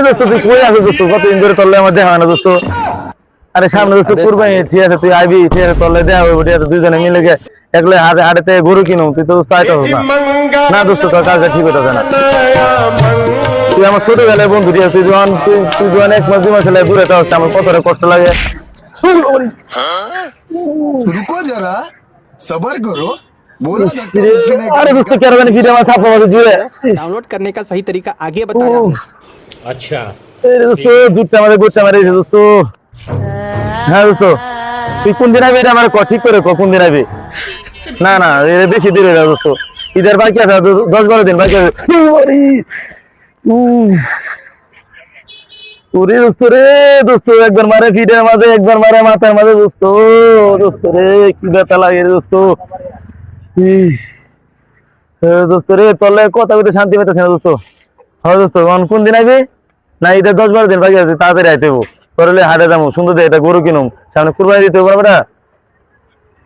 দোস্ত তুই কই আছিস দোস্ত? কতদিন ধরে তোর আমার দেখা হয় না দোস্ত। আরে সামনে দোস্ত কুরবানি, ঠিক আছে তুই আইবি, ঠিক আছে তোর দেখা হবে, ঠিক আছে দুইজনে মিলে গিয়ে একলে হাতে হাটেতে গরু কিনুম, তুই তো দোস্ত আইতাছিস না। না দোস্ত তোর কাজটা ঠিক হইতাছে না। তুই আমার ছোটবেলায় বন্ধু, ঠিক আছে তুই যখন এক মাস 2 মাস হলে দূরে থাকছিস, আমার কতটা কষ্ট লাগে। रुको जरा सबर करो बोला धक्का मुक्की नहीं अरे दोस्तों करेगा क्या रहा वीडियो में था मुझे जुए डाउनलोड करने का सही तरीका आगे बताया हूँ। अच्छा अरे दोस्तों जुट्टा मारे गुट्टा मारे दोस्तों। हाँ दोस्तों তুই কোন দিন আইবি আমার ক ঠিক করে ক কোন দিন আইবি। না না এর বেশি দেরি হয়ে দোস্ত, ঈদের বাকি আছে 10-12 দিন বাকি আছে। ওরে দোস্ত রে দোস্ত, একবার মারে ফিডের মাঝে, একবার মারে মাথার মাঝে দোস্ত। দোস্ত রে কি ব্যথা লাগে রে দোস্ত। দোস্ত রে তোলে কথা বলতে শান্তি পাইতেছি না দোস্ত। হ্যাঁ দোস্ত কোন দিন আইবি? না ঈদের 10-12 দিন বাকি আছে, তাড়াতাড়ি আইতে হইব। তোরলে হাটে যাবো সুন্দর দিয়ে এটা গরু কিনুম, সামনে কুরবানি দিতে হবে বেটা।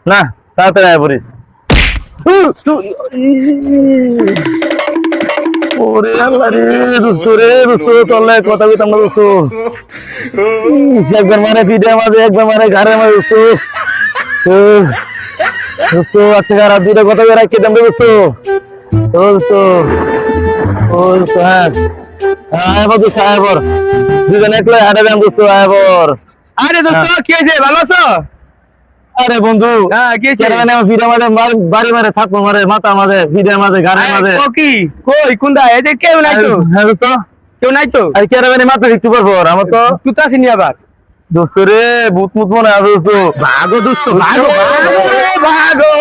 না তাড়াতাড়ি আয় পড়িস। ওরে আল্লাহ রে দোস্ত রে দোস্ত, তোলে কথা বলতাম না দোস্ত। একবার মারে ফিডের মাঝে, একবার মারে ঘাড়ের মাঝে দোস্ত। দোস্ত আজকে আর দুইটা কথা বের রাখি দাম দোস্ত। দোস্ত ও দোস্ত হ্যাঁ আয় বল দোস্ত, আয় বল দুজন একলাই হাঁটা দাম দোস্ত, আয় বল। আরে দোস্ত কি হয়েছে, ভালো আছো? আরে বন্ধু হ্যাঁ কি হয়েছে? মানে ফিডের মাঝে বাড়ি মারে, থাপ্পড় মারে মাথা মাঝে, ফিডের মাঝে, ঘাড়ের মাঝে। ও কি কই কোনটা এই যে কেউ নাই তো? হ্যাঁ দোস্ত কেউ নাই তো? আর কেন মানে মাথা দেখতে পারবো আমার তো তুই তো আসিনি আবার। দোস্ত রে ভূত মুত মনে হয় দোস্ত। ভাগো দোস্ত ভাগো ভাগো ভাগো